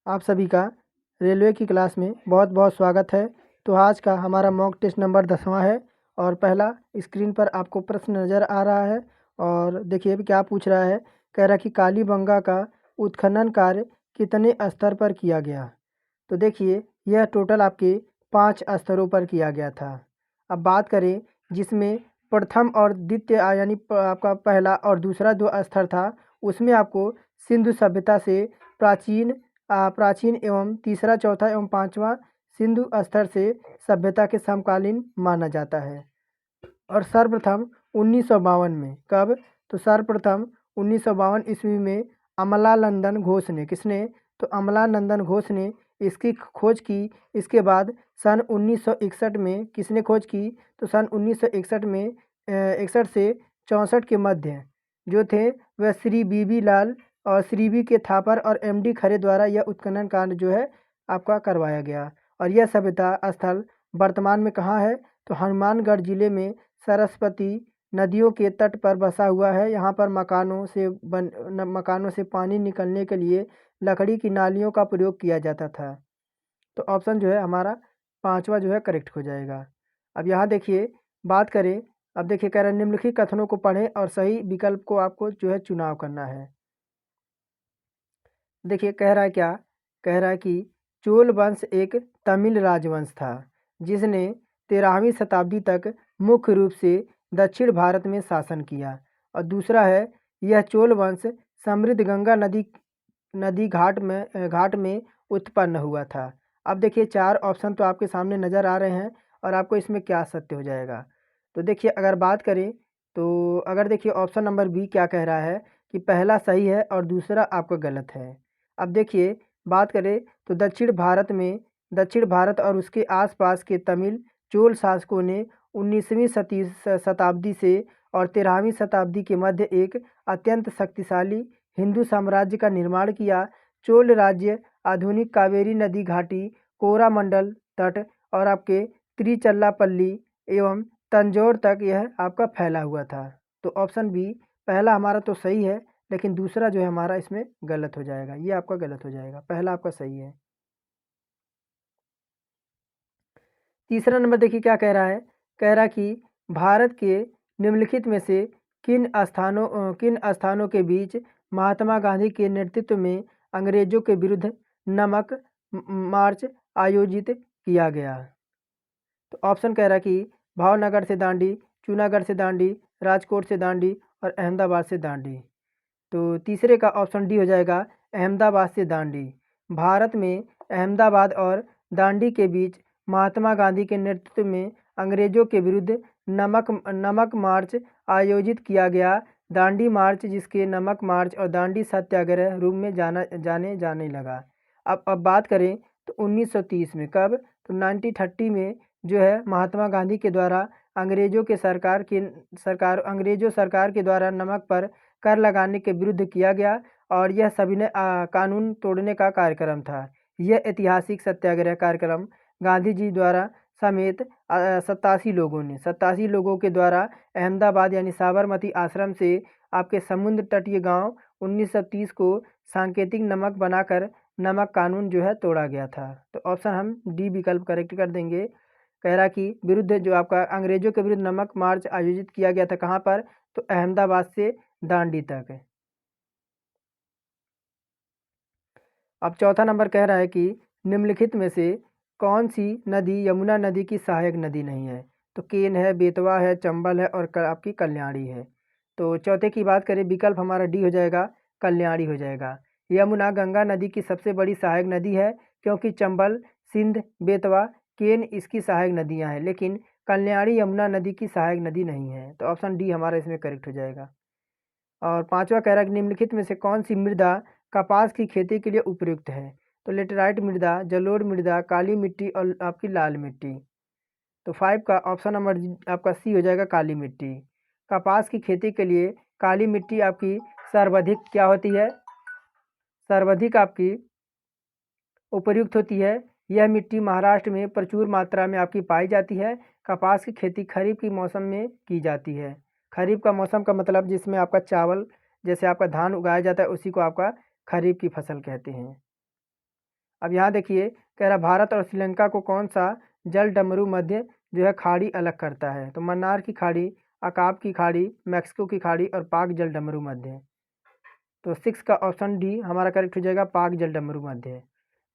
आप सभी का रेलवे की क्लास में बहुत बहुत स्वागत है। तो आज का हमारा मॉक टेस्ट नंबर 10वां है और पहला स्क्रीन पर आपको प्रश्न नज़र आ रहा है। और देखिए अभी क्या पूछ रहा है, कह रहा कि कालीबंगा का उत्खनन कार्य कितने स्तर पर किया गया। तो देखिए यह टोटल आपके 5 स्तरों पर किया गया था। अब बात करें जिसमें प्रथम और द्वितीय यानी आपका पहला और दूसरा जो स्तर था उसमें आपको सिंधु सभ्यता से प्राचीन एवं तीसरा चौथा एवं पाँचवा सिंधु स्तर से सभ्यता के समकालीन माना जाता है। और सर्वप्रथम 1952 में कब, तो सर्वप्रथम 1952 ईस्वी में अमलानंदन घोष ने, किसने, तो अमलानंदन घोष ने इसकी खोज की। इसके बाद सन 1961 में किसने खोज की, तो सन 1961 में 61 से 64 के मध्य जो थे वह श्री बीबी लाल और श्री बी के थापर और एमडी खरे द्वारा यह उत्खनन कार्य जो है आपका करवाया गया। और यह सभ्यता स्थल वर्तमान में कहाँ है, तो हनुमानगढ़ जिले में सरस्वती नदियों के तट पर बसा हुआ है। यहाँ पर मकानों से पानी निकलने के लिए लकड़ी की नालियों का प्रयोग किया जाता था। तो ऑप्शन जो है हमारा 5वां जो है करेक्ट हो जाएगा। अब यहाँ देखिए बात करें, अब देखिए कह रहा है निम्नलिखित कथनों को पढ़ें और सही विकल्प को आपको जो है चुनाव करना है। देखिए कह रहा है क्या, कह रहा है कि चोल वंश एक तमिल राजवंश था जिसने 13वीं शताब्दी तक मुख्य रूप से दक्षिण भारत में शासन किया। और दूसरा है यह चोल वंश समृद्ध गंगा नदी घाट में उत्पन्न हुआ था। अब देखिए 4 ऑप्शन तो आपके सामने नज़र आ रहे हैं और आपको इसमें क्या सत्य हो जाएगा। तो देखिए अगर बात करें तो अगर देखिए ऑप्शन नंबर बी क्या कह रहा है कि पहला सही है और दूसरा आपका गलत है। अब देखिए बात करें तो दक्षिण भारत और उसके आसपास के तमिल चोल शासकों ने 19वीं शताब्दी से और 13वीं शताब्दी के मध्य एक अत्यंत शक्तिशाली हिंदू साम्राज्य का निर्माण किया। चोल राज्य आधुनिक कावेरी नदी घाटी, कोरामंडल तट और आपके त्रिचल्लापल्ली एवं तंजौर तक यह आपका फैला हुआ था। तो ऑप्शन बी पहला हमारा तो सही है, लेकिन दूसरा जो है हमारा इसमें गलत हो जाएगा। ये आपका गलत हो जाएगा, पहला आपका सही है। तीसरा नंबर देखिए क्या कह रहा है, कह रहा कि भारत के निम्नलिखित में से किन स्थानों के बीच महात्मा गांधी के नेतृत्व में अंग्रेजों के विरुद्ध नमक मार्च आयोजित किया गया। तो ऑप्शन कह रहा कि भावनगर से दांडी, जूनागढ़ से दांडी, राजकोट से दांडी और अहमदाबाद से दांडी। तो तीसरे का ऑप्शन डी हो जाएगा, अहमदाबाद से दांडी। भारत में अहमदाबाद और दांडी के बीच महात्मा गांधी के नेतृत्व में अंग्रेजों के विरुद्ध नमक मार्च आयोजित किया गया। दांडी मार्च जिसके नमक मार्च और दांडी सत्याग्रह रूप में जाने लगा। अब बात करें तो 1930 में कब, तो 1930 में जो है महात्मा गांधी के द्वारा अंग्रेजों सरकार के द्वारा नमक पर कर लगाने के विरुद्ध किया गया और यह सविनय कानून तोड़ने का कार्यक्रम था। यह ऐतिहासिक सत्याग्रह कार्यक्रम गांधी जी द्वारा समेत 87 लोगों के द्वारा अहमदाबाद यानी साबरमती आश्रम से आपके समुद्र तटीय गांव 1930 को सांकेतिक नमक बनाकर नमक कानून जो है तोड़ा गया था। तो ऑप्शन हम डी विकल्प करेक्ट कर देंगे। कह रहा कि विरुद्ध जो आपका अंग्रेजों के विरुद्ध नमक मार्च आयोजित किया गया था कहाँ पर, तो अहमदाबाद से दांडी तक है। अब चौथा नंबर कह रहा है कि निम्नलिखित में से कौन सी नदी यमुना नदी की सहायक नदी नहीं है। तो केन है, बेतवा है, चंबल है और आपकी कल्याणी है। तो चौथे की बात करें विकल्प हमारा डी हो जाएगा, कल्याणी हो जाएगा। यमुना गंगा नदी की सबसे बड़ी सहायक नदी है क्योंकि चंबल, सिंध, बेतवा, केन इसकी सहायक नदियां हैं, लेकिन कल्याणी यमुना नदी की सहायक नदी नहीं है। तो ऑप्शन डी हमारा इसमें करेक्ट हो जाएगा। और पांचवा कह रहा है कि निम्नलिखित में से कौन सी मृदा कपास की खेती के लिए उपयुक्त है। तो लेटेराइट मृदा, जलोढ़ मृदा, काली मिट्टी और आपकी लाल मिट्टी। तो 5 का ऑप्शन नंबर आपका सी हो जाएगा, काली मिट्टी। कपास की खेती के लिए काली मिट्टी आपकी सर्वाधिक क्या होती है, सर्वाधिक आपकी उपयुक्त होती है। यह मिट्टी महाराष्ट्र में प्रचुर मात्रा में आपकी पाई जाती है। कपास की खेती खरीफ के मौसम में की जाती है। खरीफ का मौसम का मतलब जिसमें आपका चावल जैसे आपका धान उगाया जाता है उसी को आपका खरीफ की फसल कहते हैं। अब यहाँ देखिए कह रहा भारत और श्रीलंका को कौन सा जल डमरू मध्य जो है खाड़ी अलग करता है। तो मन्नार की खाड़ी, अकाब की खाड़ी, मैक्सिको की खाड़ी और पाक जल डमरू मध्य। तो 6 का ऑप्शन डी हमारा करेक्ट हो जाएगा, पाक जल डमरू मध्य।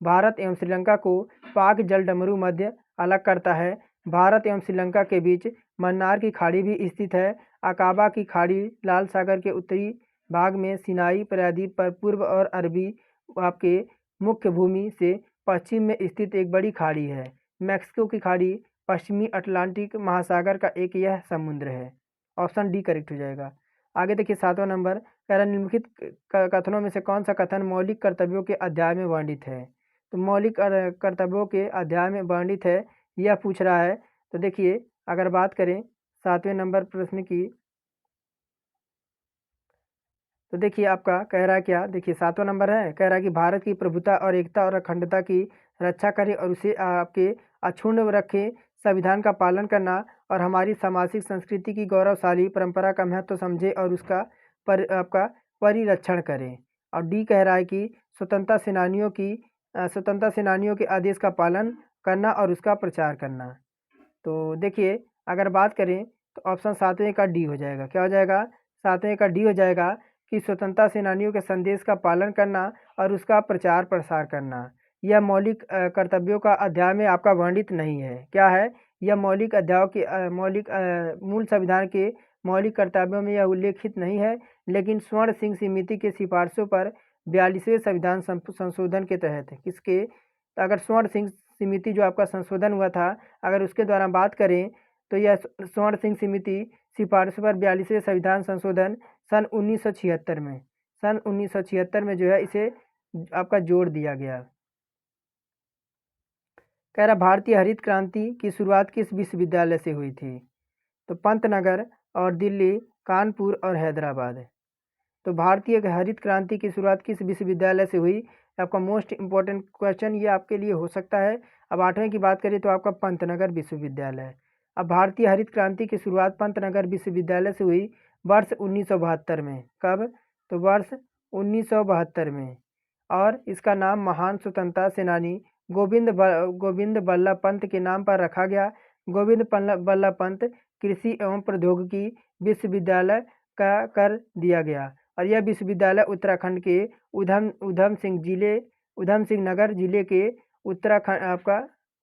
भारत एवं श्रीलंका को पाक जल डमरू मध्य अलग करता है। भारत एवं श्रीलंका के बीच मन्नार की खाड़ी भी स्थित है। अकाबा की खाड़ी लाल सागर के उत्तरी भाग में सिनाई प्रायद्वीप पर पूर्व और अरबी आपके मुख्य भूमि से पश्चिम में स्थित एक बड़ी खाड़ी है। मैक्सिको की खाड़ी पश्चिमी अटलांटिक महासागर का एक यह समुद्र है। ऑप्शन डी करेक्ट हो जाएगा। आगे देखिए 7वां नंबर, कह रहा निम्नलिखित कथनों में से कौन सा कथन मौलिक कर्तव्यों के अध्याय में वर्णित है। तो मौलिक कर्तव्यों के अध्याय में वर्णित है यह पूछ रहा है। तो देखिए अगर बात करें 7वें नंबर प्रश्न की, तो देखिए आपका कह रहा है क्या, देखिए 7वां नंबर है, कह रहा है कि भारत की प्रभुता और एकता और अखंडता की रक्षा करें और उसे आपके अक्षुण्ण रखें, संविधान का पालन करना और हमारी सामाजिक संस्कृति की गौरवशाली परंपरा का महत्व समझे और उसका आपका परिरक्षण करें। और डी कह रहा है कि स्वतंत्रता सेनानियों के आदेश का पालन करना और उसका प्रचार करना। तो देखिए अगर बात करें तो ऑप्शन 7वें का डी हो जाएगा। क्या हो जाएगा? 7वें का डी हो जाएगा कि स्वतंत्रता सेनानियों के संदेश का पालन करना और उसका प्रचार प्रसार करना। यह मौलिक कर्तव्यों का अध्याय में आपका वर्णित नहीं है। क्या है? यह मौलिक अध्यायों के मूल संविधान के मौलिक कर्तव्यों में यह उल्लेखित नहीं है, लेकिन स्वर्ण सिंह समिति के सिफारिशों पर 42वें संविधान संशोधन के तहत किसके, अगर स्वर्ण सिंह समिति जो आपका संशोधन हुआ था, अगर उसके द्वारा बात करें तो यह स्वर्ण सिंह समिति सिफारिशों पर 42वें संविधान संशोधन सन 1976 में जो है इसे आपका जोड़ दिया गया। कह रहा भारतीय हरित क्रांति की शुरुआत किस विश्वविद्यालय से हुई थी। तो पंतनगर और दिल्ली, कानपुर और हैदराबाद। तो भारतीय हरित क्रांति की शुरुआत किस विश्वविद्यालय से हुई, आपका मोस्ट इम्पोर्टेंट क्वेश्चन ये आपके लिए हो सकता है। अब 8वें की बात करें तो आपका पंतनगर विश्वविद्यालय। अब भारतीय हरित क्रांति की शुरुआत पंतनगर विश्वविद्यालय से हुई वर्ष 1972 में। कब? तो वर्ष 1972 में। और इसका नाम महान स्वतंत्रता सेनानी गोविंद बल्लभ पंत के नाम पर रखा गया। गोविंद बल्लभ पंत कृषि एवं प्रौद्योगिकी विश्वविद्यालय का कर दिया गया और यह विश्वविद्यालय उत्तराखंड के उधम सिंह नगर जिले के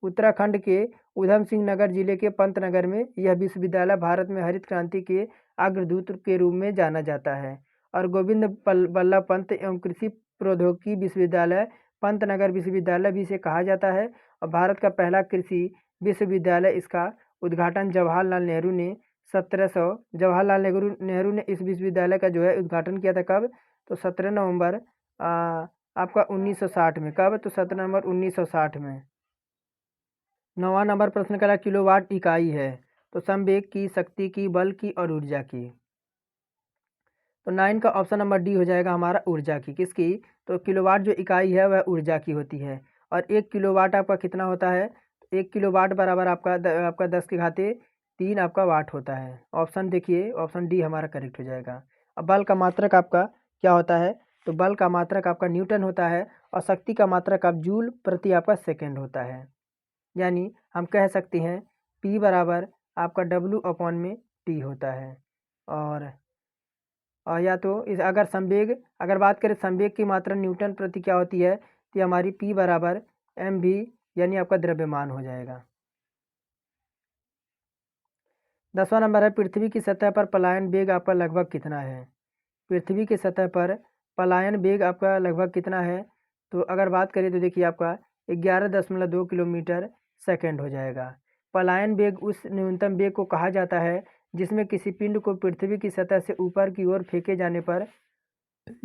उत्तराखंड के उधम सिंह नगर जिले के पंतनगर में यह विश्वविद्यालय भारत में हरित क्रांति के अग्रदूत के रूप में जाना जाता है। और गोविंद बल्लभ पंत एवं कृषि प्रौद्योगिकी विश्वविद्यालय पंतनगर विश्वविद्यालय भी इसे कहा जाता है। और भारत का पहला कृषि विश्वविद्यालय, इसका उद्घाटन जवाहरलाल नेहरू ने इस विश्वविद्यालय का जो है उद्घाटन किया था। कब? तो 17 नवंबर आपका 1960 में। कब? तो 17 नवंबर 1960 में। 9वां नंबर प्रश्न करा किलोवाट इकाई है। तो संवेग की, शक्ति की, बल की और ऊर्जा की। तो 9 का ऑप्शन नंबर डी हो जाएगा हमारा, ऊर्जा की। किसकी? तो किलोवाट जो इकाई है वह ऊर्जा की होती है। और 1 किलोवाट आपका कितना होता है? 1 किलोवाट बराबर आपका 10 के घाते 3 आपका वाट होता है। ऑप्शन देखिए, ऑप्शन डी हमारा करेक्ट हो जाएगा। अब बल का मात्रक आपका क्या होता है? तो बल का मात्रक आपका न्यूटन होता है और शक्ति का मात्रक आप जूल प्रति आपका सेकेंड होता है। यानी हम कह सकते हैं P बराबर आपका W/T होता है। और या तो अगर बात करें संवेग की मात्रा न्यूटन प्रति क्या होती है, तो हमारी P बराबर mv यानी आपका द्रव्यमान हो जाएगा। 10वां नंबर है पृथ्वी की सतह पर पलायन वेग आपका लगभग कितना है। पृथ्वी की सतह पर पलायन वेग आपका लगभग कितना है? तो अगर बात करें तो देखिए आपका 11.2 किलोमीटर सेकेंड हो जाएगा। पलायन वेग उस न्यूनतम वेग को कहा जाता है जिसमें किसी पिंड को पृथ्वी की सतह से ऊपर की ओर फेंके जाने पर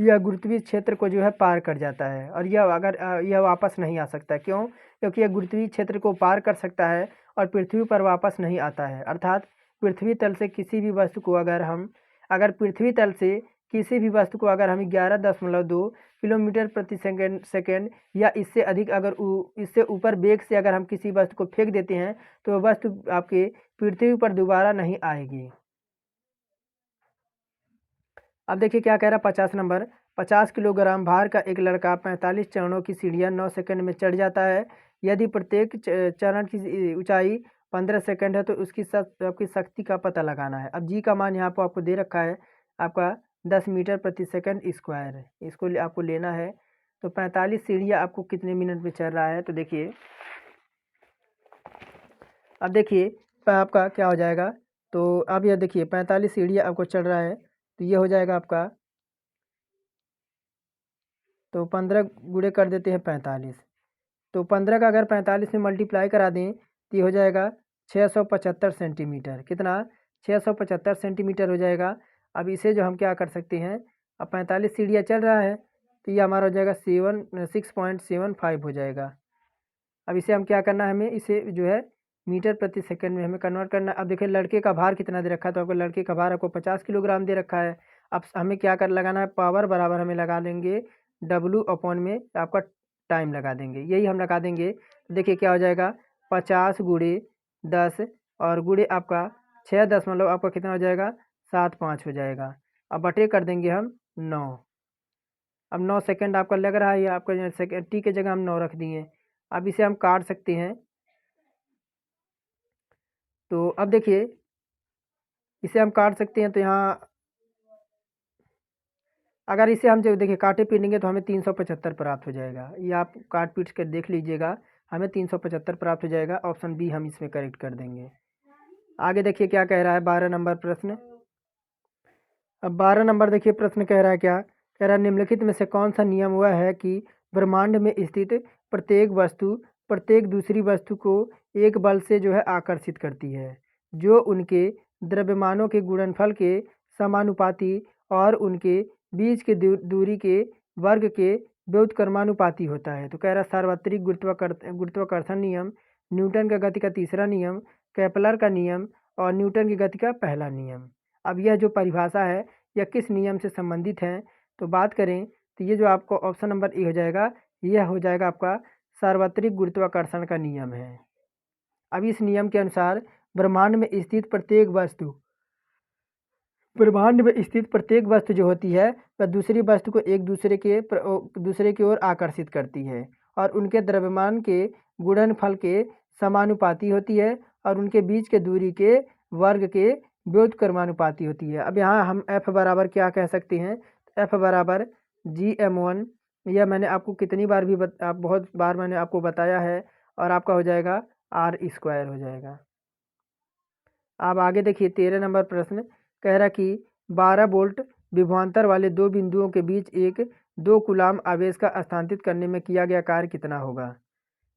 यह गुरुत्वीय क्षेत्र को जो है पार कर जाता है और यह वापस नहीं आ सकता। क्यों? क्योंकि यह गुरुत्वीय क्षेत्र को पार कर सकता है और पृथ्वी पर वापस नहीं आता है। अर्थात पृथ्वी तल से किसी भी वस्तु को अगर पृथ्वी तल से किसी भी वस्तु को अगर हम 11.2 किलोमीटर प्रति सेकेंड या इससे अधिक इससे ऊपर वेग से अगर हम किसी वस्तु को फेंक देते हैं तो वह वस्तु आपके पृथ्वी पर दोबारा नहीं आएगी। अब देखिए क्या कह रहा है 50 नंबर, 50 किलोग्राम भार का एक लड़का 45 चरणों की सीढ़ियाँ 9 सेकंड में चढ़ जाता है। यदि प्रत्येक चरण की ऊंचाई 15 सेकंड है तो उसकी आपकी शक्ति का पता लगाना है। अब जी का मान यहाँ पर आपको दे रखा है आपका 10 मीटर प्रति सेकंड स्क्वायर है, इसको आपको लेना है। तो 45 सीढ़ियाँ आपको कितने मिनट में चल रहा है, तो देखिए अब देखिए आपका क्या हो जाएगा। तो अब यह देखिए 45 सीढ़ियाँ आपको चढ़ रहा है, तो ये हो जाएगा आपका, तो 15 गुणे कर देते हैं 45, तो 15 का अगर 45 में मल्टीप्लाई करा दें तो ये हो जाएगा 675 सेंटीमीटर। कितना? 675 सेंटीमीटर हो जाएगा। अब इसे जो हम क्या कर सकते हैं, अब 45 सीढ़ियाँ चल रहा है तो ये हमारा हो जाएगा 6.75 हो जाएगा। अब इसे हम क्या करना है, हमें इसे जो है मीटर प्रति सेकंड में हमें कन्वर्ट करना है। अब देखिए लड़के का भार कितना दे रखा है, तो आपको लड़के का भार आपको 50 किलोग्राम दे रखा है। अब हमें क्या कर लगाना है, पावर बराबर हमें लगा देंगे W अपॉन में आपका टाइम लगा देंगे, यही हम लगा देंगे। देखिए क्या हो जाएगा 50 गुणे 10 और गुणे आपका 6 आपका कितना हो जाएगा 75 हो जाएगा। अब बटे कर देंगे हम 9। अब 9 सेकंड आपका लग रहा है, आपका सेकंड टी के जगह हम 9 रख दिए। अब इसे हम काट सकते हैं, तो अब देखिए इसे हम काट सकते हैं। तो यहाँ अगर इसे हम जो देखिए काटे पीटेंगे तो हमें 375 प्राप्त हो जाएगा। ये आप काट पीट कर देख लीजिएगा, हमें 375 प्राप्त हो जाएगा। ऑप्शन बी हम इसमें करेक्ट कर देंगे। आगे देखिए क्या कह रहा है 12 नंबर प्रश्न। अब 12 नंबर देखिए प्रश्न कह रहा है, क्या कह रहा है, निम्नलिखित में से कौन सा नियम वह है कि ब्रह्मांड में स्थित प्रत्येक वस्तु प्रत्येक दूसरी वस्तु को एक बल से जो है आकर्षित करती है, जो उनके द्रव्यमानों के गुणनफल के समानुपाती और उनके बीच के दूरी के वर्ग के व्युत्क्रमानुपाती होता है। तो कह रहा सार्वत्रिक गुरुत्वाकर्षण नियम, न्यूटन का गति का तीसरा नियम, केपलर का नियम और न्यूटन की गति का पहला नियम। अब यह जो परिभाषा है यह किस नियम से संबंधित है, तो बात करें तो ये जो आपको ऑप्शन नंबर ए हो जाएगा, यह हो जाएगा आपका सार्वत्रिक गुरुत्वाकर्षण का नियम है। अब इस नियम के अनुसार ब्रह्मांड में स्थित प्रत्येक वस्तु जो होती है वह दूसरी वस्तु को एक दूसरे की ओर आकर्षित करती है और उनके द्रव्यमान के गुणनफल के समानुपाती होती है और उनके बीच के दूरी के वर्ग के व्युत्क्रमानुपाती होती है। अब यहाँ हम F बराबर क्या कह सकते हैं, F बराबर GM1, यह मैंने आपको कितनी बार भी बहुत बार मैंने आपको बताया है, और आपका हो जाएगा R² हो जाएगा। अब आगे देखिए 13 नंबर प्रश्न कह रहा कि 12 वोल्ट विभवांतर वाले दो बिंदुओं के बीच एक 2 कूलाम आवेश का स्थानांतरित करने में किया गया कार्य कितना होगा।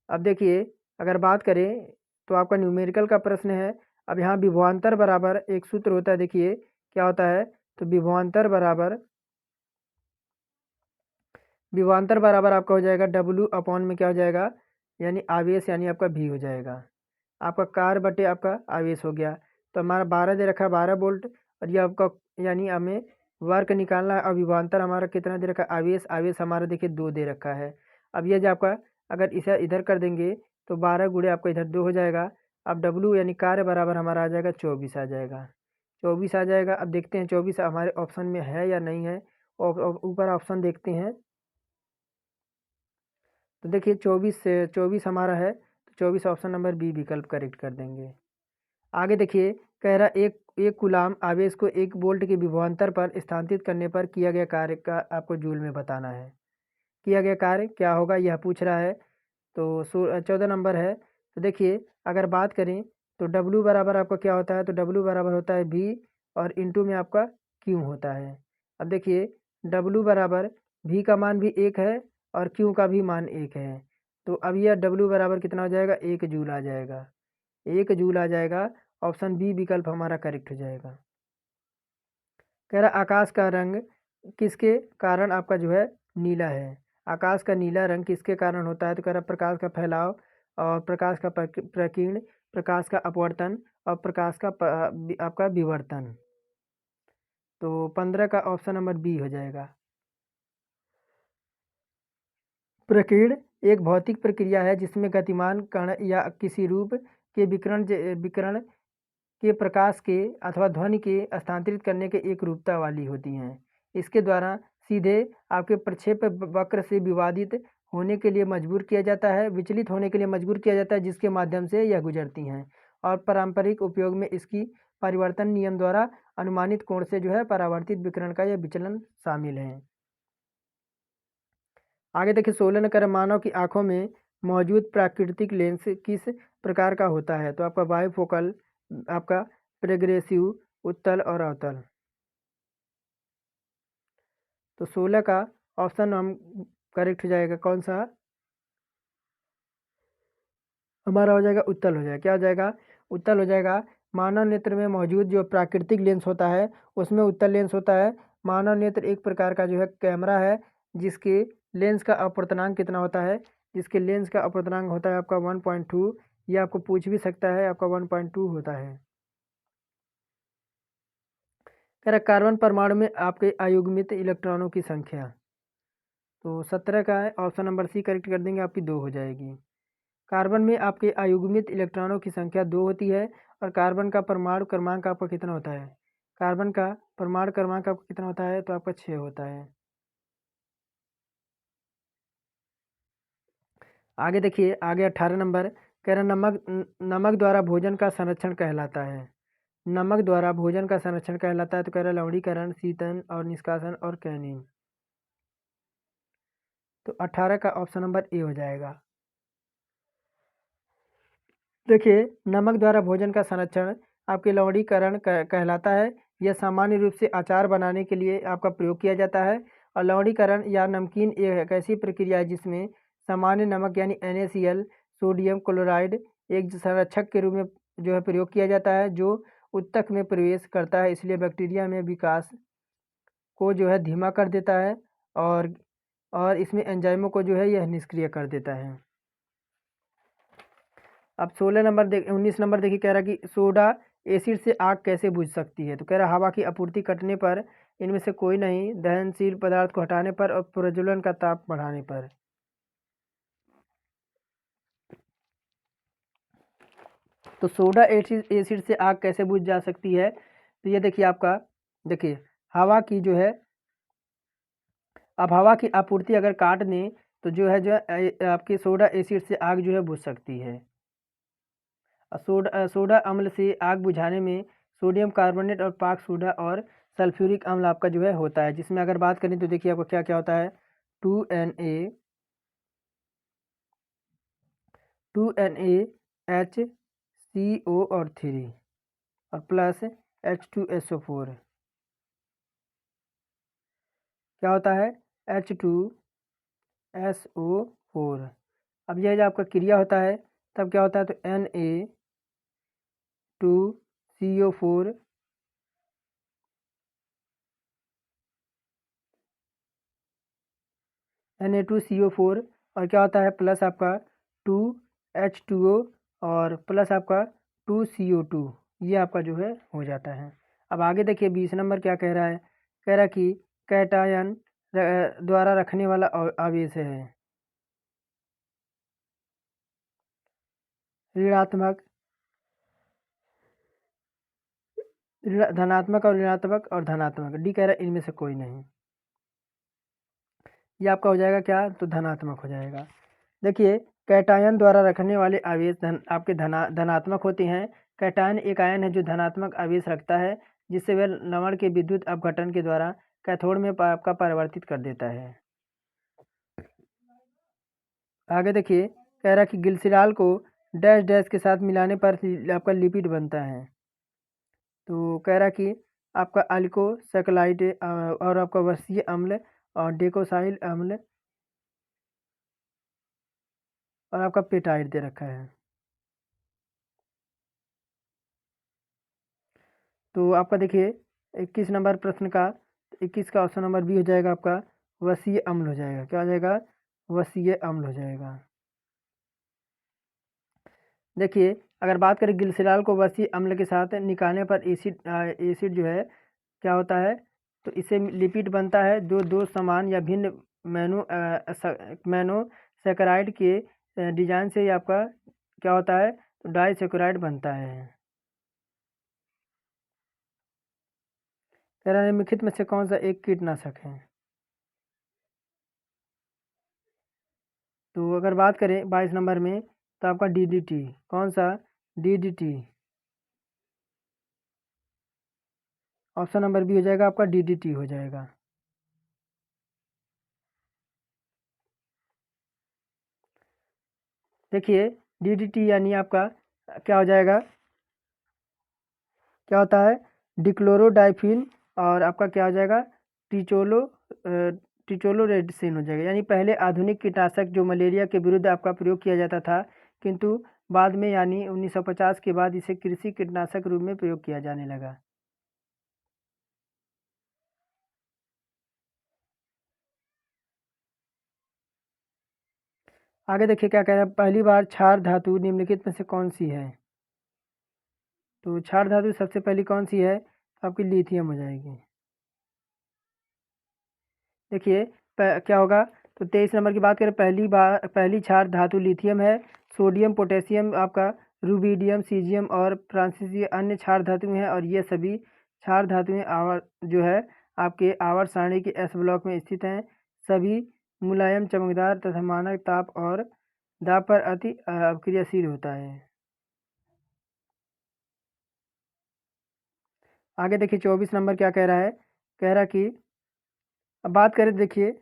अब देखिए अगर बात करें तो आपका न्यूमेरिकल का प्रश्न है। अब यहाँ विभवांतर बराबर एक सूत्र होता है, देखिए क्या होता है, तो विभवांतर बराबर आपका हो जाएगा W अपॉन में क्या हो जाएगा, यानी आवेश, यानी आपका V हो जाएगा। आपका कार्य बटे आपका आवेश हो गया। तो हमारा 12 दे रखा है 12 वोल्ट, और ये आपका यानी हमें वर्क निकालना है। और विभवांतर हमारा कितना दे रखा है, आवेश हमारा देखिए 2 दे रखा है। अब ये जो आपका अगर इसे इधर कर देंगे तो 12 गुणे आपका इधर 2 हो जाएगा। अब W यानी कार्य बराबर हमारा आ जाएगा 24 आ जाएगा, 24 आ जाएगा। अब देखते हैं 24 हमारे ऑप्शन में है या नहीं है, ऊपर ऑप्शन देखते हैं। तो देखिए 24 हमारा है, तो 24 ऑप्शन नंबर बी विकल्प करेक्ट कर देंगे। आगे देखिए कह रहा एक कूलाम आवेश को 1 वोल्ट के विभवांतर पर स्थानांतरित करने पर किया गया कार्य का आपको जूल में बताना है। किया गया कार्य क्या होगा यह पूछ रहा है। तो 14 नंबर है। तो देखिए अगर बात करें तो W बराबर आपका क्या होता है, तो W बराबर होता है V और इंटू में आपका Q होता है। अब देखिए W बराबर V का मान भी 1 है और Q का भी मान 1 है। तो अब यह W बराबर कितना हो जाएगा, 1 जूल आ जाएगा, 1 जूल आ जाएगा। ऑप्शन बी विकल्प हमारा करेक्ट हो जाएगा। कह रहा आकाश का रंग किसके कारण आपका जो है नीला है। आकाश का नीला रंग किसके कारण होता है, तो कह रहा प्रकाश का फैलाव और प्रकाश का प्रकीर्ण, प्रकाश का अपवर्तन और प्रकाश का आपका विवर्तन। तो 15 का ऑप्शन नंबर बी हो जाएगा। प्रकीर्ण एक भौतिक प्रक्रिया है जिसमें गतिमान कण या किसी रूप के विकिरण के प्रकाश के अथवा ध्वनि के स्थानांतरित करने के एक रूपता वाली होती हैं। इसके द्वारा सीधे आपके प्रक्षेप वक्र से विवादित होने के लिए मजबूर किया जाता है, विचलित होने के लिए मजबूर किया जाता है, जिसके माध्यम से यह गुजरती हैं। और पारंपरिक उपयोग में इसकी परिवर्तन नियम द्वारा अनुमानित कोण से जो है परावर्तित विकिरण का यह विचलन शामिल है। आगे देखिए 16 नंबर, मानव की आंखों में मौजूद प्राकृतिक लेंस किस प्रकार का होता है? तो आपका बाइफोकल, आपका प्रोग्रेसिव, उत्तल और अवतल। तो 16 का ऑप्शन हम करेक्ट हो जाएगा कौन सा? हमारा हो जाएगा उत्तल हो जाएगा। क्या हो जाएगा? उत्तल हो जाएगा। मानव नेत्र में मौजूद जो प्राकृतिक लेंस होता है उसमें उत्तल लेंस होता है। मानव नेत्र एक प्रकार का जो है कैमरा है जिसके लेंस का अपवर्तनांक कितना होता है? जिसके लेंस का अपवर्तनांक होता है आपका 1.2। ये आपको पूछ भी सकता है, आपका 1.2 होता है। कह रहा कार्बन परमाणु में आपके अयुग्मित इलेक्ट्रॉनों की संख्या, तो 17 का है, ऑप्शन नंबर सी करेक्ट कर देंगे, आपकी 2 हो जाएगी। कार्बन में आपके अयुग्मित इलेक्ट्रॉनों की संख्या 2 होती है और कार्बन का परमाणु क्रमांक आपका कितना होता है? कार्बन का परमाणु क्रमांक आपका कितना होता है? तो आपका 6 होता है। आगे देखिए, आगे 18 नंबर कह रहा नमक द्वारा भोजन का संरक्षण कहलाता है। नमक द्वारा भोजन का संरक्षण कहलाता है, तो कह रहा लवणीकरण, शीतन और निष्कासन और कैनिंग। तो 18 का ऑप्शन नंबर ए हो जाएगा। देखिए, नमक द्वारा भोजन का संरक्षण आपके लवणीकरण कहलाता है। यह सामान्य रूप से अचार बनाने के लिए आपका प्रयोग किया जाता है। और लवणीकरण या नमकीन एक ऐसी प्रक्रिया है जिसमें सामान्य नमक यानी NaCl, सोडियम क्लोराइड एक संरक्षक के रूप में जो है प्रयोग किया जाता है, जो ऊतक में प्रवेश करता है, इसलिए बैक्टीरिया में विकास को जो है धीमा कर देता है और इसमें एंजाइमों को जो है यह निष्क्रिय कर देता है। अब 16 नंबर 19 नंबर देखिए, कह रहा कि सोडा एसिड से आग कैसे बुझ सकती है? तो कह रहा हवा की आपूर्ति कटने पर, इनमें से कोई नहीं, दहनशील पदार्थ को हटाने पर और प्रज्वलन का ताप बढ़ाने पर। तो सोडा एसिड से आग कैसे बुझ जा सकती है? तो ये देखिए आपका, देखिए हवा की जो है, अब हवा की आपूर्ति अगर काट दें तो जो है आपकी सोडा एसिड से आग जो है बुझ सकती है। सोडा अम्ल से आग बुझाने में सोडियम कार्बोनेट और पाक सोडा और सल्फ्यूरिक अम्ल आपका जो है होता है, जिसमें अगर बात करें तो देखिए आपको क्या क्या होता है? 2Na HCO और 3 और प्लस H2SO4। क्या होता है? H2SO4। अब यह जो आपका क्रिया होता है तब क्या होता है? तो Na2CO4 Na2CO4 और क्या होता है? प्लस आपका 2H2O और प्लस आपका 2CO2, ये आपका जो है हो जाता है। अब आगे देखिए 20 नंबर क्या कह रहा है? कह रहा कि कैटायन द्वारा रखने वाला आवेश है ऋणात्मक, धनात्मक और ऋणात्मक और धनात्मक। डी कह रहा है इनमें से कोई नहीं। ये आपका हो जाएगा क्या? तो धनात्मक हो जाएगा। देखिए, कैटायन द्वारा रखने वाले आवेश आपके धनात्मक होते हैं। कैटायन एक आयन है जो धनात्मक आवेश रखता है, जिससे वह लवण के विद्युत अपघटन के द्वारा कैथोड में आपका परिवर्तित कर देता है। आगे देखिए, कह रहा है कि ग्लिसरॉल को डैश डैश के साथ मिलाने पर आपका लिपिड बनता है। तो कह रहा कि आपका अल्कोसैकराइड और आपका वसीय अम्ल और डेकोसाइल अम्ल और आपका पेटाइड दे रखा है। तो आपका देखिए 21 नंबर प्रश्न का, 21 का ऑप्शन नंबर बी हो जाएगा आपका वसीय अम्ल हो जाएगा। क्या हो जाएगा? वसीय अम्ल हो जाएगा। देखिए, अगर बात करें ग्लिसरॉल को वसीय अम्ल के साथ निकालने पर एसिड जो है क्या होता है? तो इससे लिपिड बनता है जो दो समान या भिन्न मैनोसैकराइड के डिजाइन से आपका क्या होता है? तो डाइसैकराइड बनता है। कह रहा है निम्नलिखित में से कौन सा एक कीटनाशक है? तो अगर बात करें 22 नंबर में, तो आपका DDT, कौन सा? DDT। ऑप्शन नंबर बी हो जाएगा आपका, DDT हो जाएगा। देखिए DDT यानी आपका क्या हो जाएगा, क्या होता है? डिक्लोरोडाइफिन, और आपका क्या हो जाएगा? टिचोलो टिचोलोरेडिसिन हो जाएगा। यानी पहले आधुनिक कीटनाशक जो मलेरिया के विरुद्ध आपका प्रयोग किया जाता था, किंतु बाद में यानी 1950 के बाद इसे कृषि कीटनाशक रूप में प्रयोग किया जाने लगा। आगे देखिए क्या कह रहा है, पहली बार क्षार धातु निम्नलिखित में से कौन सी है? तो क्षार धातु सबसे पहली कौन सी है? तो आपकी लिथियम हो जाएगी। देखिए क्या होगा, तो 23 नंबर की बात करें, पहली क्षार धातु लिथियम है। सोडियम, पोटेशियम, आपका रूबिडियम, सीजियम और फ्रांसीसी अन्य क्षार धातु हैं, और ये सभी क्षार धातुएं जो है आपके आवर्त सारणी के एस ब्लॉक में स्थित हैं। सभी मुलायम, चमकदार तथा मानक ताप और दाब पर अति क्रियाशील होता है। आगे देखिए 24 नंबर क्या कह रहा है, कह रहा कि अब बात करें, देखिए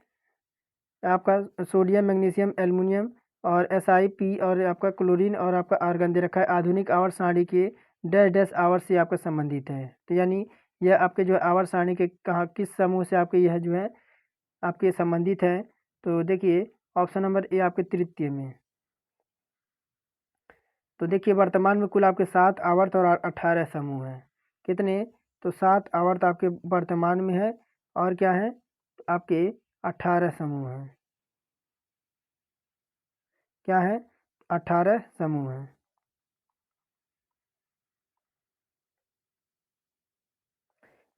आपका सोडियम, मैग्नीशियम, एल्युमिनियम और SiP और आपका क्लोरीन और आपका आर्गन दे रखा है, आधुनिक आवर्त सारणी के डैश डैश आवर्त से आपका संबंधित है। तो यानी यह आपके जो है आवर्त सारणी के कहाँ किस समूह से आपके यह जो है आपके संबंधित है? तो देखिए ऑप्शन नंबर ए आपके तृतीय में। तो देखिए वर्तमान में कुल आपके 7 आवर्त और 18 समूह हैं। कितने? तो 7 आवर्त आपके वर्तमान में है, और क्या है आपके 18 समूह हैं। क्या है? 18 समूह हैं।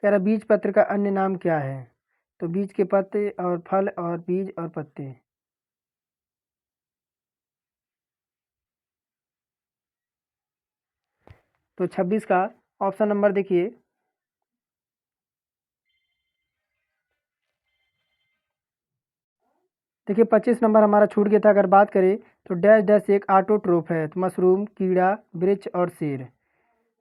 कह रहा बीज पत्र का अन्य नाम क्या है? तो बीज के पत्ते और फल और बीज और पत्ते। तो 26 का ऑप्शन नंबर देखिए, देखिए 25 नंबर हमारा छूट गया था। अगर बात करें तो डैश डैश एक ऑटोट्रोफ है, तो मशरूम, कीड़ा, वृक्ष और शेर।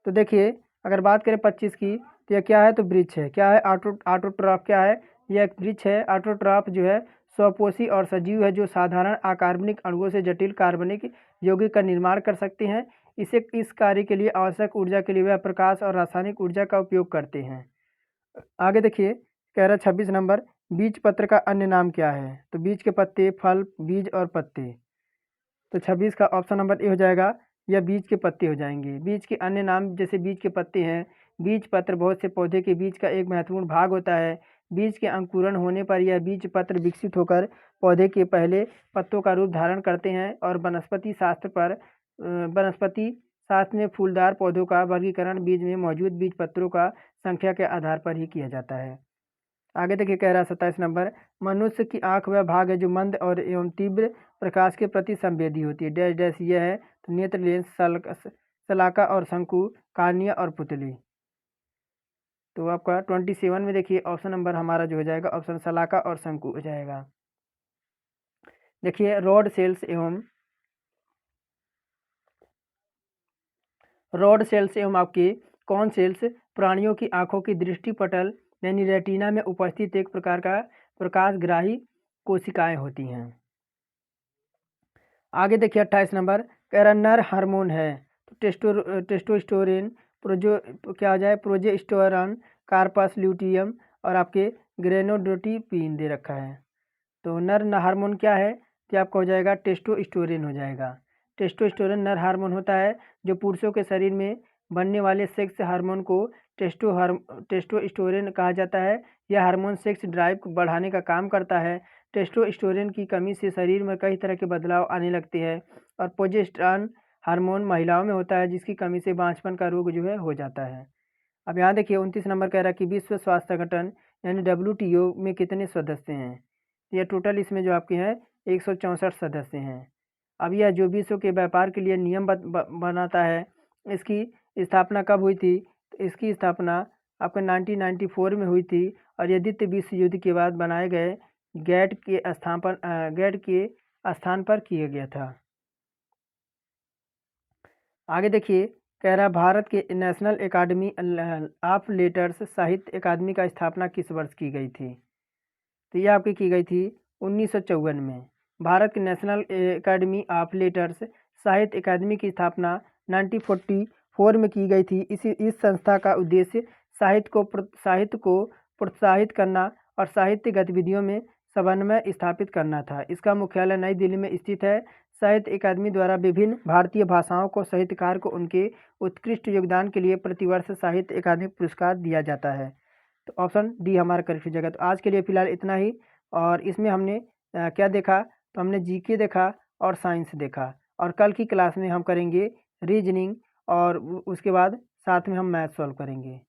तो देखिए अगर बात करें 25 की, तो यह क्या है? तो वृक्ष है। क्या है? ऑटोट्रॉफ क्या है? यह एक वृक्ष है। ऑटोट्रॉफ जो है स्वपोषी और सजीव है, जो साधारण अकार्बनिक अणुओं से जटिल कार्बनिक यौगिक का निर्माण कर सकते हैं। इसे इस कार्य के लिए आवश्यक ऊर्जा के लिए वह प्रकाश और रासायनिक ऊर्जा का उपयोग करते हैं। आगे देखिए कह रहा है 26 नंबर, बीज पत्र का अन्य नाम क्या है? तो बीज के पत्ते, फल, बीज और पत्ते। तो 26 का ऑप्शन नंबर ए हो जाएगा, या बीज के पत्ते हो जाएंगे। बीज के अन्य नाम जैसे बीज के पत्ते हैं, बीज पत्र बहुत से पौधे के बीज का एक महत्वपूर्ण भाग होता है। बीज के अंकुरण होने पर यह बीज पत्र विकसित होकर पौधे के पहले पत्तों का रूप धारण करते हैं, और वनस्पति शास्त्र में फूलदार पौधों का वर्गीकरण बीज में मौजूद बीज पत्रों का संख्या के आधार पर ही किया जाता है। आगे देखिए कह रहा है 27 नंबर, मनुष्य की आंख वह भाग है जो मंद और एवं तीव्र प्रकाश के प्रति संवेदी होती है। डैश डैश यह है, तो नेत्र, लेंस, शलाका और शंकु, कार्निया और पुतली। तो आपका 27 में देखिए ऑप्शन नंबर हमारा जो हो जाएगा, ऑप्शन शलाका और शंकु हो जाएगा। देखिए रॉड सेल्स एवं आपके कौन सेल्स प्राणियों की आंखों की दृष्टि पटल यानी रेटिना में उपस्थित एक प्रकार का प्रकाशग्राही कोशिकाएं होती हैं। आगे देखिए 28 नंबर, कह रहा नर हार्मोन है, तो टेस्टोस्टेरोन, प्रोजो क्या हो जाए, प्रोजेस्टेरॉन, कार्पस ल्यूटियम और आपके ग्रेनोडोटिपिन दे रखा है। तो नर हार्मोन क्या है? तो आपका हो जाएगा टेस्टोस्टेरोन हो जाएगा। टेस्टोस्टेरोन नर हार्मोन होता है, जो पुरुषों के शरीर में बनने वाले सेक्स हार्मोन को टेस्टोस्टेरोन कहा जाता है। यह हार्मोन सेक्स ड्राइव को बढ़ाने का काम करता है। टेस्टोस्टेरोन की कमी से शरीर में कई तरह के बदलाव आने लगते हैं, और प्रोजेस्टेरॉन हार्मोन महिलाओं में होता है, जिसकी कमी से बांझपन का रोग जो है हो जाता है। अब यहाँ देखिए 29 नंबर कह रहा है कि विश्व स्वास्थ्य संगठन यानी WTO में कितने सदस्य हैं? ये टोटल इसमें जो आपके हैं 164 सदस्य हैं। अब यह जो विश्व के व्यापार के लिए नियम बनाता है, इसकी स्थापना कब हुई थी? तो इसकी स्थापना आपका 1994 में हुई थी, और यह द्वितीय विश्व युद्ध के बाद बनाए गए गैट के स्थान पर किया गया था। आगे देखिए, कह रहा भारत के नेशनल एकेडमी ऑफ लेटर्स साहित्य अकादमी का स्थापना किस वर्ष की गई थी? तो ये आपकी की गई थी 1954 में। भारत के नेशनल एकेडमी ऑफ लेटर्स साहित्य अकादमी की स्थापना 1944 में की गई थी। इस संस्था का उद्देश्य साहित्य को प्रोत्साहित करना और साहित्य गतिविधियों में समन्वय स्थापित करना था। इसका मुख्यालय नई दिल्ली में स्थित है। साहित्य अकादमी द्वारा विभिन्न भारतीय भाषाओं को साहित्यकार को उनके उत्कृष्ट योगदान के लिए प्रतिवर्ष साहित्य अकादमी पुरस्कार दिया जाता है। तो ऑप्शन डी हमारा करेक्ट हो जाएगा। तो आज के लिए फ़िलहाल इतना ही। और इसमें हमने क्या देखा, तो हमने जीके देखा और साइंस देखा। और कल की क्लास में हम करेंगे रीजनिंग और उसके बाद साथ में हम मैथ सॉल्व करेंगे।